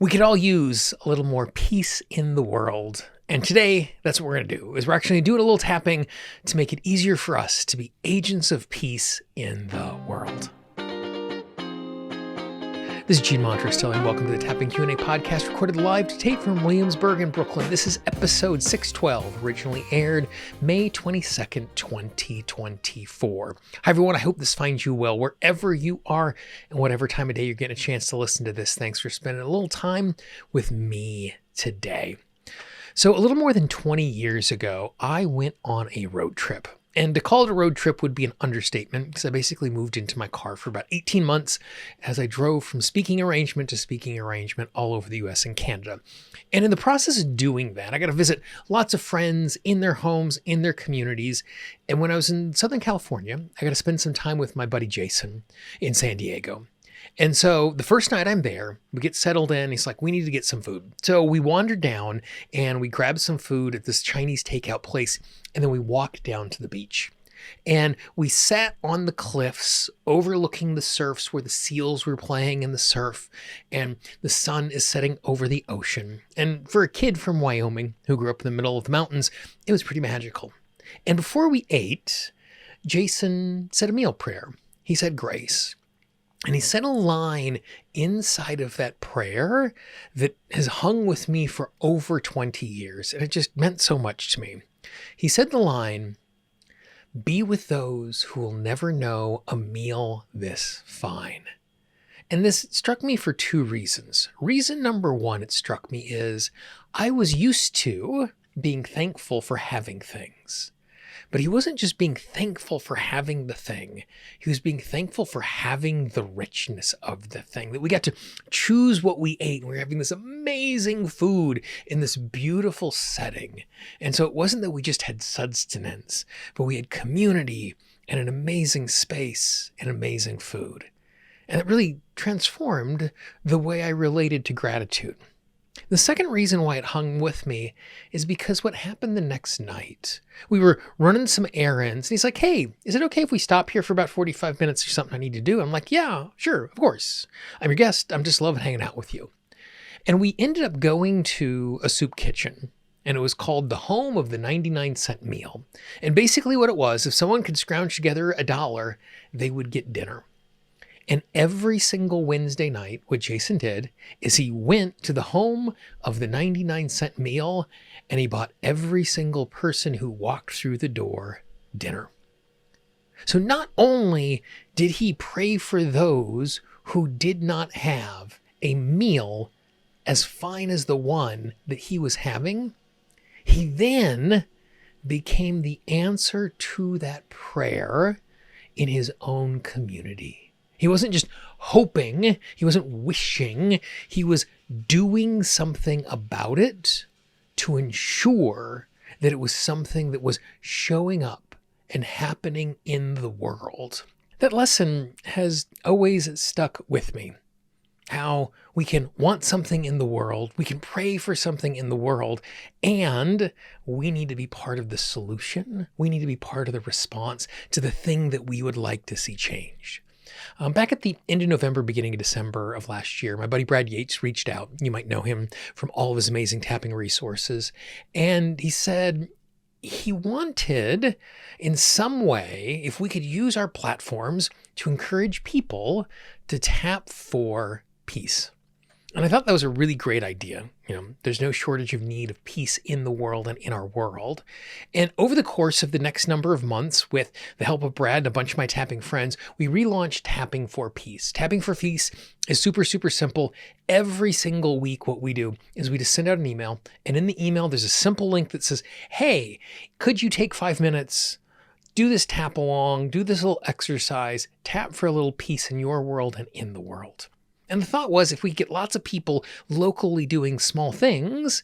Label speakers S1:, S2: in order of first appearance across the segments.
S1: We could all use a little more peace in the world. And today, that's what we're going to do, is we're actually doing a little tapping to make it easier for us to be agents of peace in the world. This is Monterastelli, and welcome to the Tapping Q&A podcast, recorded live to tape from Williamsburg in Brooklyn. This is episode 612, originally aired May 22nd, 2024. Hi, everyone. I hope this finds you well wherever you are and whatever time of day you're getting a chance to listen to this. Thanks for spending a little time with me today. So a little more than 20 years ago, I went on a road trip. And to call it a road trip would be an understatement, because I basically moved into my car for about 18 months as I drove from speaking arrangement to speaking arrangement all over the US and Canada. And in the process of doing that, I got to visit lots of friends in their homes, in their communities. And when I was in Southern California, I got to spend some time with my buddy Jason in San Diego. And so the first night I'm there, we get settled in. He's like, we need to get some food. So we wandered down and we grabbed some food at this Chinese takeout place. And then we walked down to the beach. And we sat on the cliffs overlooking the surfs where the seals were playing in the surf. And the sun is setting over the ocean. And for a kid from Wyoming who grew up in the middle of the mountains, it was pretty magical. And before we ate, Jason said a meal prayer. He said grace. And he said a line inside of that prayer that has hung with me for over 20 years. And it just meant so much to me. He said the line, "Be with those who will never know a meal this fine." And this struck me for two reasons. Reason number one, it struck me is I was used to being thankful for having things. But he wasn't just being thankful for having the thing. He was being thankful for having the richness of the thing, that we got to choose what we ate. And we were having this amazing food in this beautiful setting. And so it wasn't that we just had sustenance, but we had community and an amazing space and amazing food. And it really transformed the way I related to gratitude. The second reason why it hung with me is because what happened the next night, we were running some errands and he's like, "Hey, is it okay if we stop here for about 45 minutes or something I need to do?" I'm like, "Yeah, sure, of course. I'm your guest. I'm just loving hanging out with you." And we ended up going to a soup kitchen, and it was called the Home of the 99-cent Meal. And basically what it was, if someone could scrounge together $1, they would get dinner. And every single Wednesday night, what Jason did is he went to the Home of the 99-cent Meal and he bought every single person who walked through the door dinner. So not only did he pray for those who did not have a meal as fine as the one that he was having, he then became the answer to that prayer in his own community. He wasn't just hoping, he wasn't wishing, he was doing something about it to ensure that it was something that was showing up and happening in the world. That lesson has always stuck with me. How we can want something in the world, we can pray for something in the world, and we need to be part of the solution. We need to be part of the response to the thing that we would like to see change. Back at the end of November, beginning of December of last year, my buddy Brad Yates reached out. You might know him from all of his amazing tapping resources. And he said he wanted, in some way, if we could use our platforms to encourage people to tap for peace. And I thought that was a really great idea. There's no shortage of need of peace in the world and in our world. And over the course of the next number of months, with the help of Brad and a bunch of my tapping friends, we relaunched Tapping for Peace. Tapping for Peace is super, super simple. Every single week, what we do is we just send out an email. And in the email, there's a simple link that says, "Hey, could you take 5 minutes, do this tap along, do this little exercise, tap for a little peace in your world and in the world." And the thought was, if we get lots of people locally doing small things,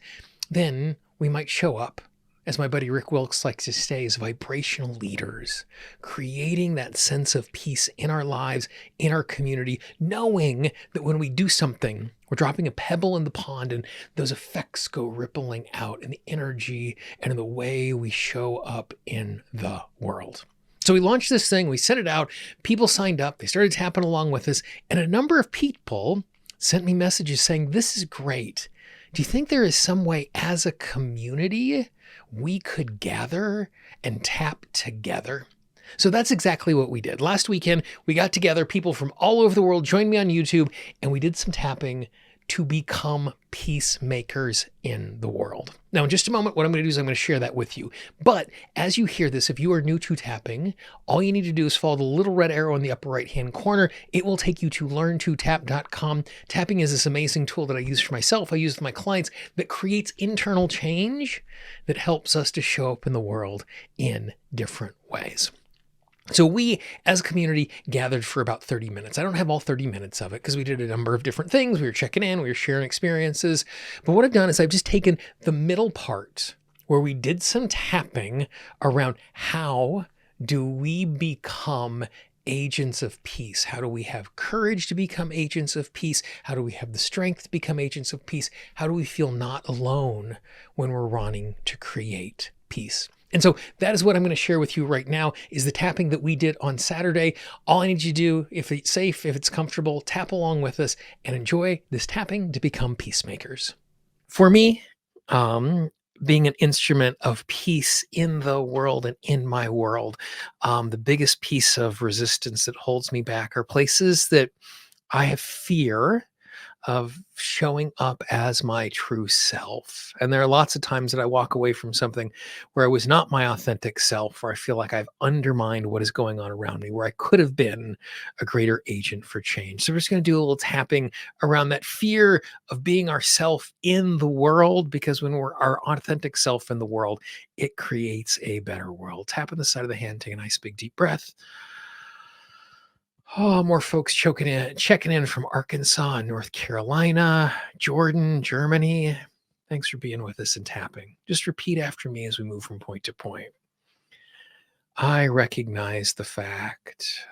S1: then we might show up, as my buddy Rick Wilkes likes to say, as vibrational leaders, creating that sense of peace in our lives, in our community, knowing that when we do something, we're dropping a pebble in the pond and those effects go rippling out in the energy and in the way we show up in the world. So we launched this thing, we sent it out, people signed up, they started tapping along with us, and a number of people sent me messages saying, "This is great. Do you think there is some way as a community we could gather and tap together?" So that's exactly what we did. Last weekend, we got together, people from all over the world joined me on YouTube, and we did some tapping to become peacemakers in the world. Now, in just a moment, what I'm going to do is I'm going to share that with you. But as you hear this, if you are new to tapping, all you need to do is follow the little red arrow in the upper right-hand corner. It will take you to learntotap.com. Tapping is this amazing tool that I use for myself, I use with my clients, that creates internal change that helps us to show up in the world in different ways. So we, as a community, gathered for about 30 minutes. I don't have all 30 minutes of it because we did a number of different things. We were checking in, we were sharing experiences. But what I've done is I've just taken the middle part where we did some tapping around how do we become agents of peace? How do we have courage to become agents of peace? How do we have the strength to become agents of peace? How do we feel not alone when we're wanting to create peace? And so that is what I'm going to share with you right now is the tapping that we did on Saturday. All I need you to do, if it's safe, if it's comfortable, tap along with us and enjoy this tapping to become peacemakers. For me, being an instrument of peace in the world and in my world, the biggest piece of resistance that holds me back are places that I have fear of showing up as my true self. And there are lots of times that I walk away from something where I was not my authentic self, where I feel like I've undermined what is going on around me, where I could have been a greater agent for change. So we're just going to do a little tapping around that fear of being ourself in the world, because when we're our authentic self in the world, it creates a better world. Tap on the side of the hand, take a nice big deep breath. Oh, more folks checking in from Arkansas, North Carolina, Jordan, Germany. Thanks for being with us and tapping. Just repeat after me as we move from point to point. I recognize the fact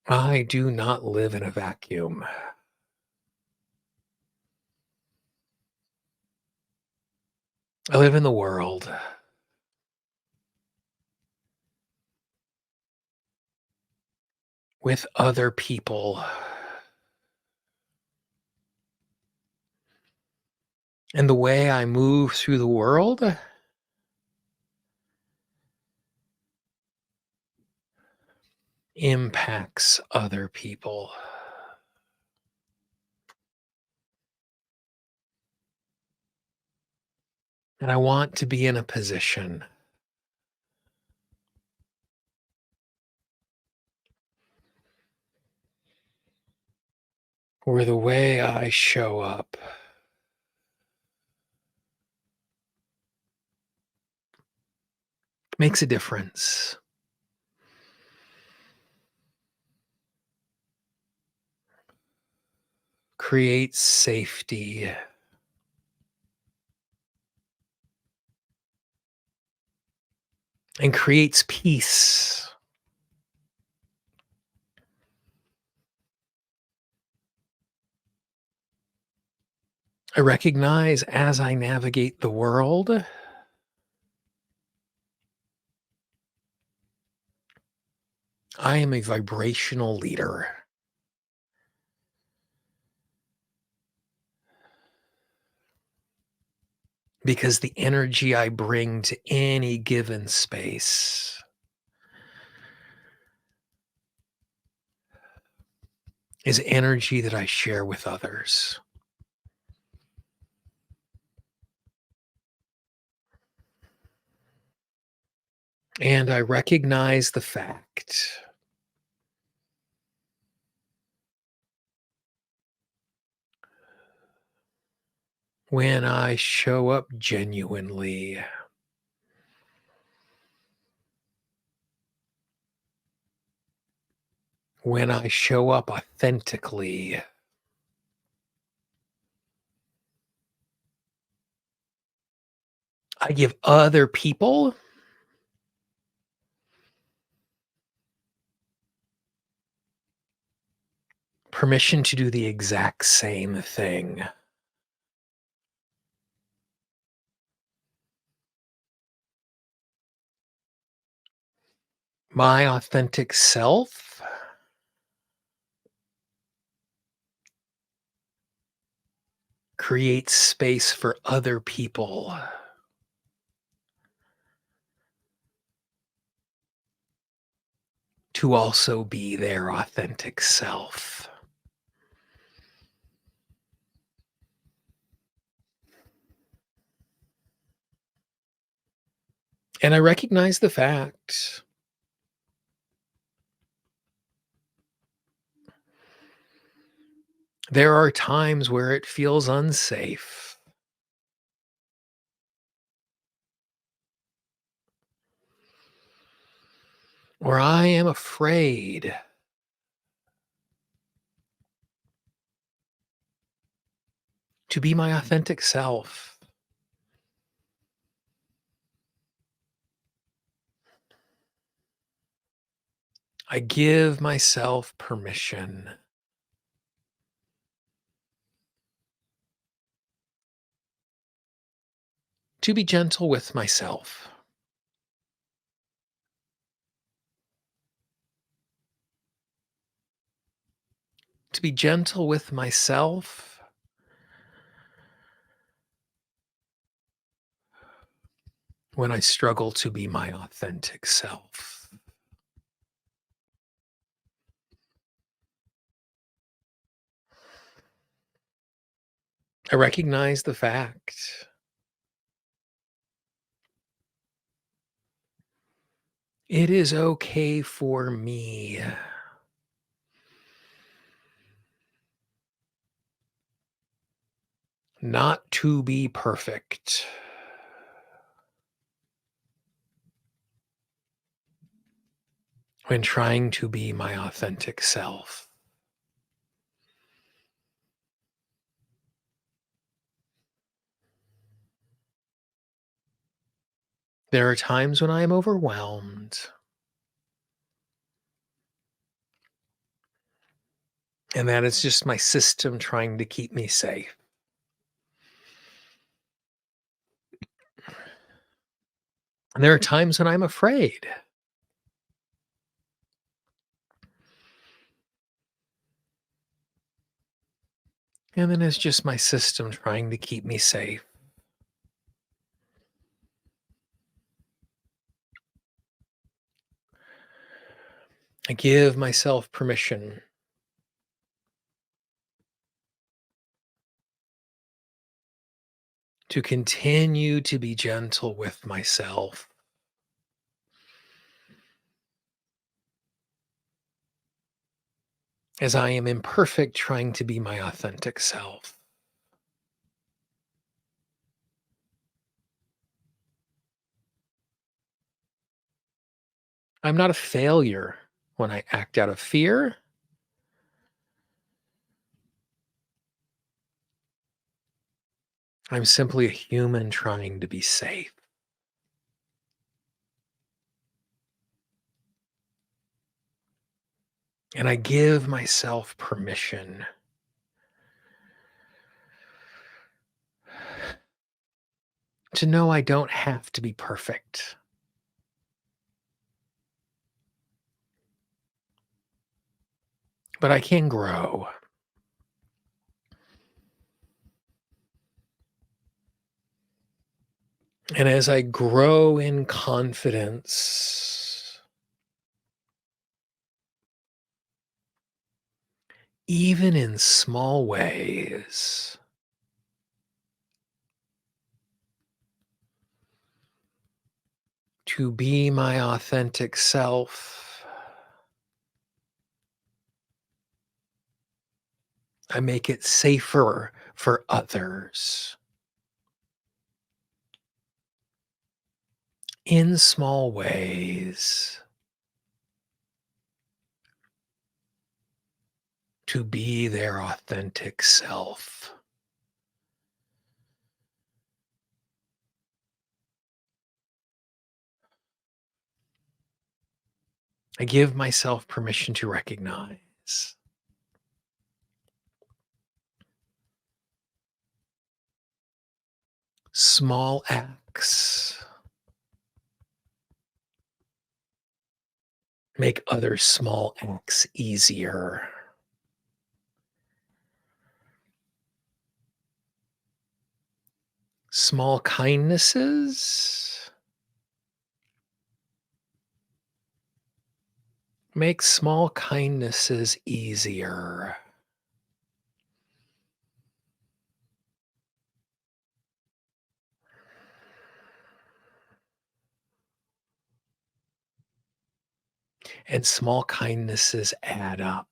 S1: I do not live in a vacuum. I live in the world with other people. And the way I move through the world impacts other people. And I want to be in a position where the way I show up makes a difference. Creates safety. And creates peace. I recognize as I navigate the world, I am a vibrational leader. Because the energy I bring to any given space is energy that I share with others. And I recognize the fact when I show up genuinely, when I show up authentically, I give other people permission to do the exact same thing. My authentic self create space for other people to also be their authentic self. And I recognize the fact there are times where it feels unsafe. Where I am afraid to be my authentic self. I give myself permission to be gentle with myself, to be gentle with myself when I struggle to be my authentic self. I recognize the fact it is okay for me not to be perfect when trying to be my authentic self. There are times when I am overwhelmed, and that is just my system trying to keep me safe. And there are times when I'm afraid, and then it's just my system trying to keep me safe. I give myself permission to continue to be gentle with myself as I am imperfect trying to be my authentic self. I'm not a failure when I act out of fear. I'm simply a human trying to be safe. And I give myself permission to know I don't have to be perfect, but I can grow. And as I grow in confidence, even in small ways, to be my authentic self, I make it safer for others in small ways to be their authentic self. I give myself permission to recognize small acts make other small acts easier. Small kindnesses make small kindnesses easier. And small kindnesses add up.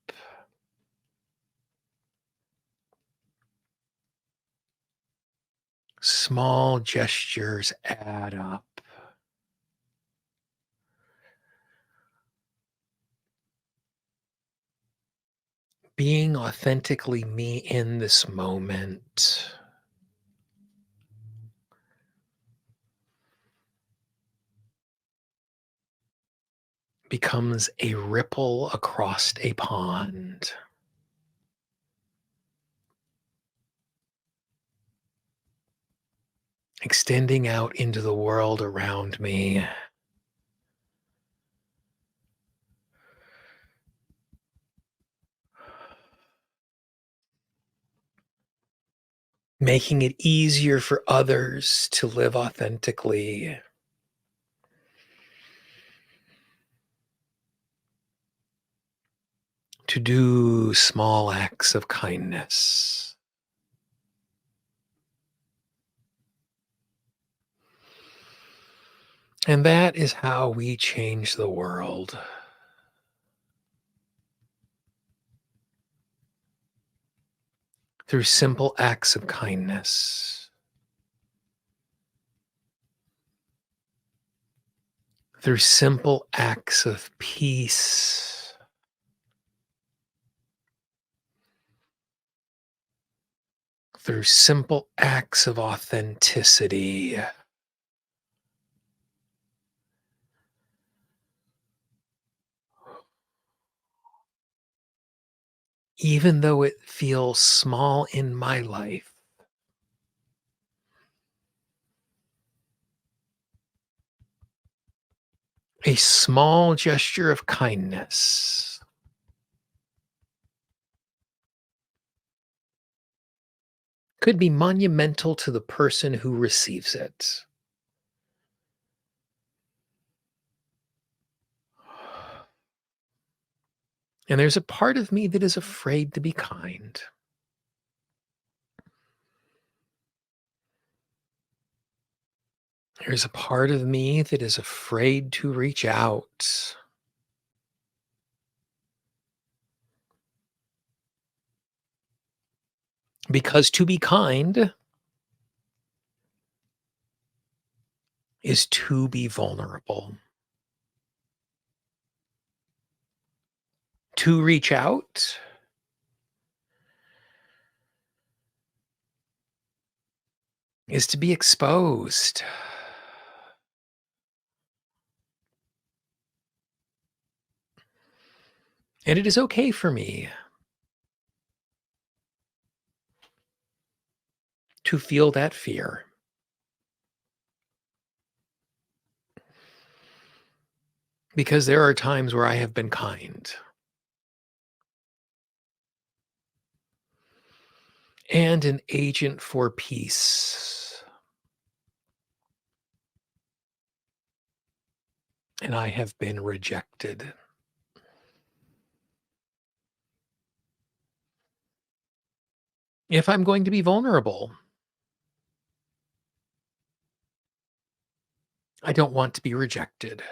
S1: Small gestures add up. Being authentically me in this moment becomes a ripple across a pond, extending out into the world around me, making it easier for others to live authentically. To do small acts of kindness. And that is how we change the world. Through simple acts of kindness. Through simple acts of peace. Through simple acts of authenticity. Even though it feels small in my life, a small gesture of kindness could be monumental to the person who receives it. And there's a part of me that is afraid to be kind. There's a part of me that is afraid to reach out. Because to be kind is to be vulnerable. To reach out is to be exposed. And it is okay for me to feel that fear. Because there are times where I have been kind. And an agent for peace. And I have been rejected. If I'm going to be vulnerable, I don't want to be rejected.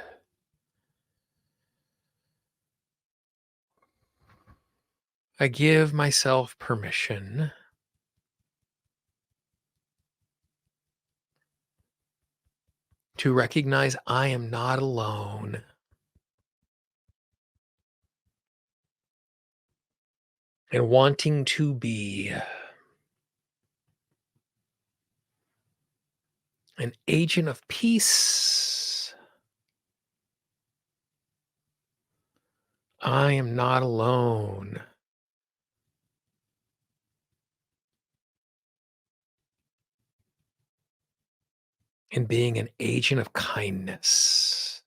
S1: I give myself permission to recognize I am not alone. And wanting to be an agent of peace. I am not alone. In being an agent of kindness.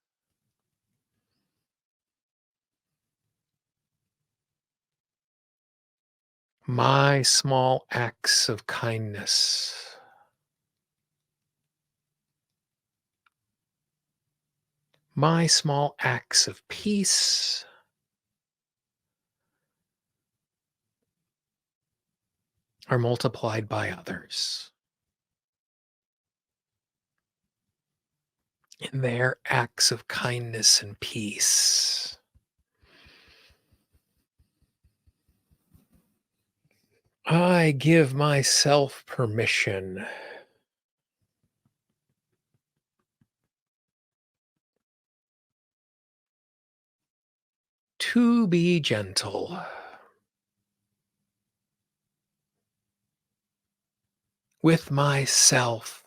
S1: My small acts of kindness My small acts of peace are multiplied by others in their acts of kindness and peace. I give myself permission to be gentle with myself,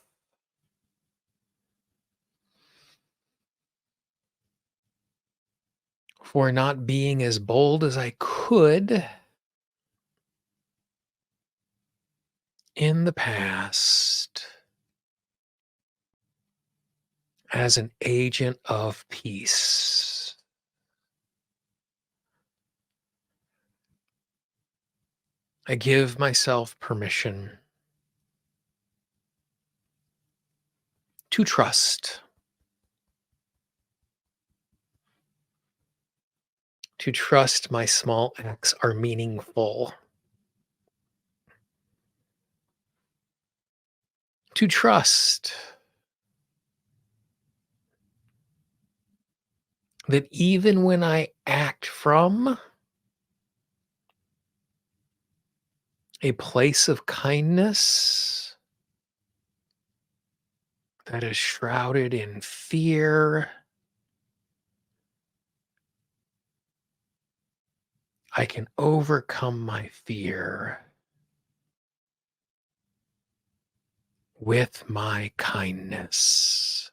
S1: for not being as bold as I could in the past as an agent of peace. I give myself permission to trust my small acts are meaningful, to trust that even when I act from a place of kindness that is shrouded in fear, I can overcome my fear with my kindness.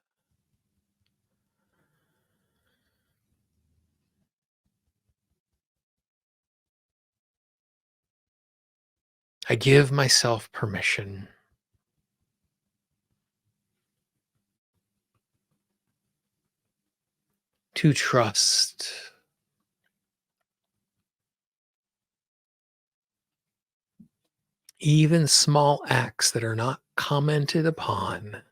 S1: I give myself permission to trust even small acts that are not commented upon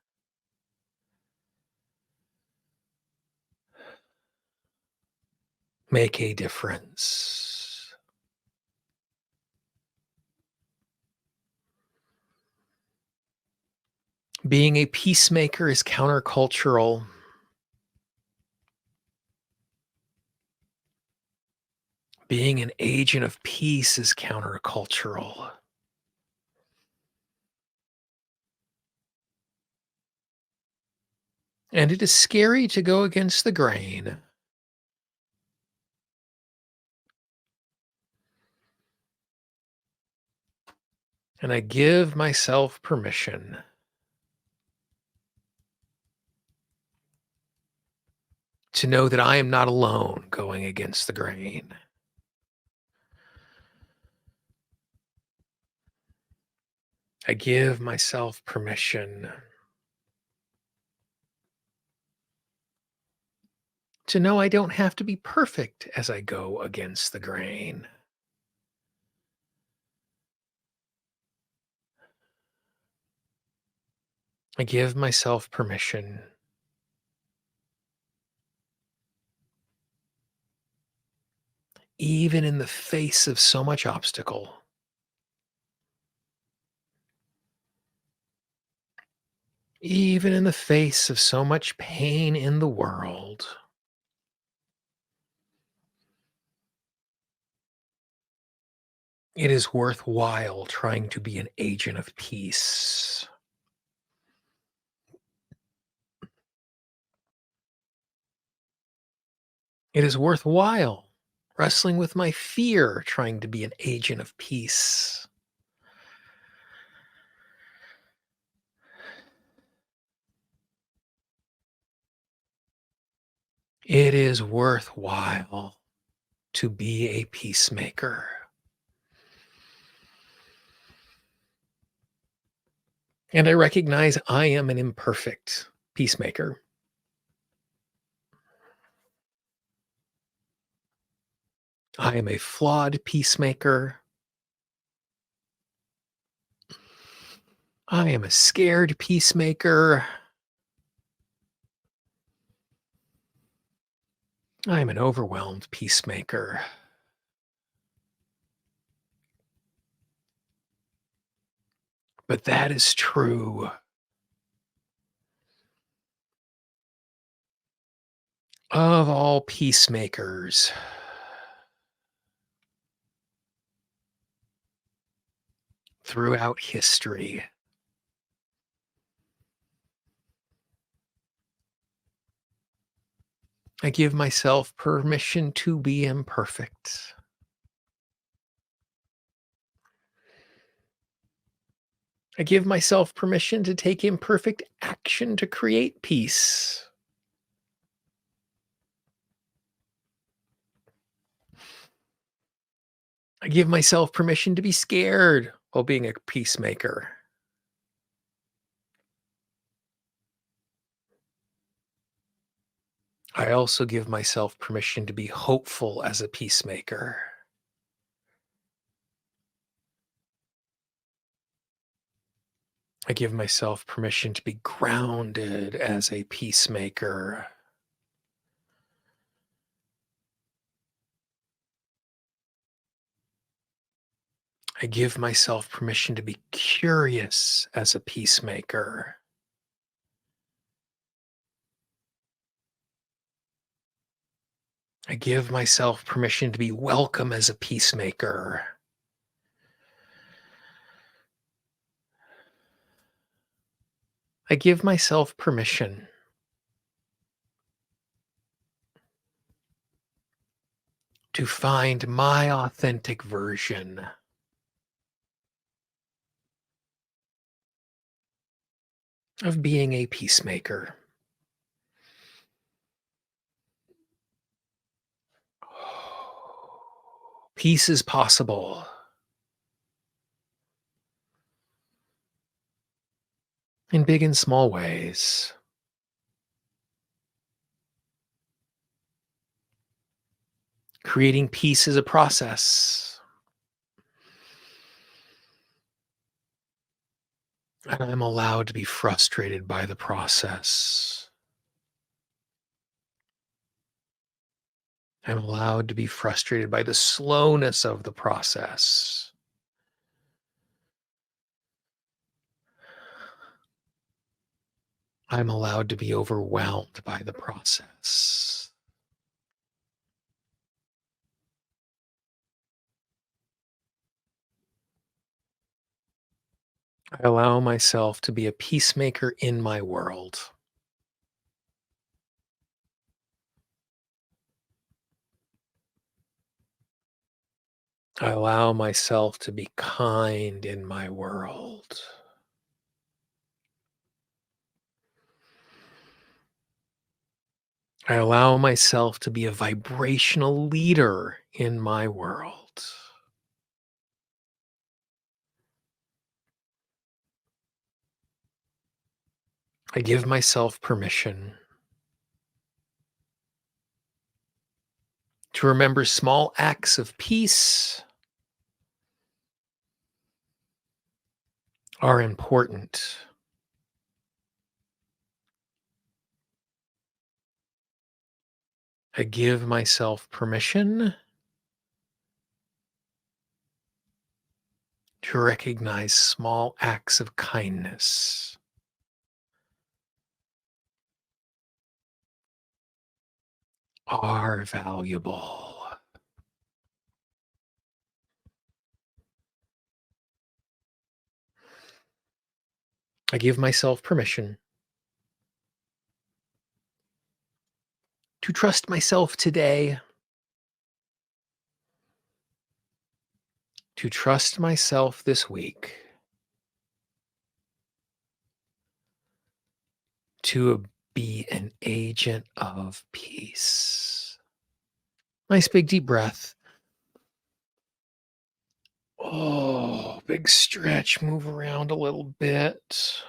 S1: make a difference. Being a peacemaker is countercultural. Being an agent of peace is countercultural. And it is scary to go against the grain. And I give myself permission to know that I am not alone going against the grain. I give myself permission to know I don't have to be perfect as I go against the grain. I give myself permission even in the face of so much obstacle, even in the face of so much pain in the world. It is worthwhile trying to be an agent of peace. It is worthwhile wrestling with my fear, trying to be an agent of peace. It is worthwhile to be a peacemaker. And I recognize I am an imperfect peacemaker. I am a flawed peacemaker. I am a scared peacemaker. I am an overwhelmed peacemaker. But that is true of all peacemakers throughout history. I give myself permission to be imperfect. I give myself permission to take imperfect action to create peace. I give myself permission to be scared while being a peacemaker. I also give myself permission to be hopeful as a peacemaker. I give myself permission to be grounded as a peacemaker. I give myself permission to be curious as a peacemaker. I give myself permission to be welcome as a peacemaker. I give myself permission to find my authentic version of being a peacemaker. Peace is possible in big and small ways. Creating peace is a process, and I'm allowed to be frustrated by the process. I'm allowed to be frustrated by the slowness of the process. I'm allowed to be overwhelmed by the process. I allow myself to be a peacemaker in my world. I allow myself to be kind in my world. I allow myself to be a vibrational leader in my world. I give myself permission to remember small acts of peace are important. I give myself permission to recognize small acts of kindness are valuable. I give myself permission to trust myself today, to trust myself this week, to be an agent of peace. Nice big deep breath. Oh, big stretch, move around a little bit.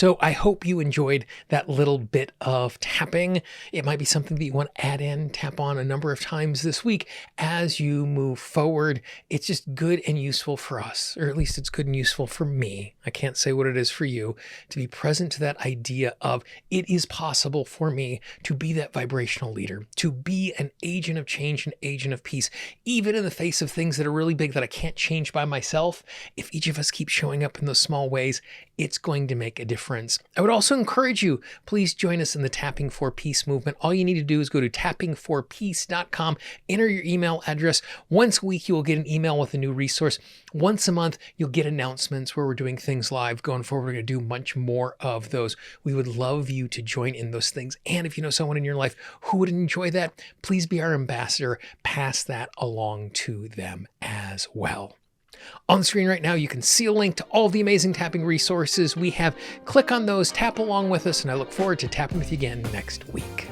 S1: So I hope you enjoyed that little bit of tapping. It might be something that you want to add in, tap on a number of times this week as you move forward. It's just good and useful for us, or at least it's good and useful for me. I can't say what it is for you, to be present to that idea of it is possible for me to be that vibrational leader, to be an agent of change, an agent of peace, even in the face of things that are really big that I can't change by myself. If each of us keep showing up in those small ways, it's going to make a difference. I would also encourage you, please join us in the Tapping for Peace movement. All you need to do is go to tappingforpeace.com, enter your email address. Once a week, you will get an email with a new resource. Once a month, you'll get announcements where we're doing things live. Going forward, we're going to do much more of those. We would love you to join in those things. And if you know someone in your life who would enjoy that, please be our ambassador. Pass that along to them as well. On the screen right now, you can see a link to all the amazing tapping resources we have. Click on those, tap along with us, and I look forward to tapping with you again next week.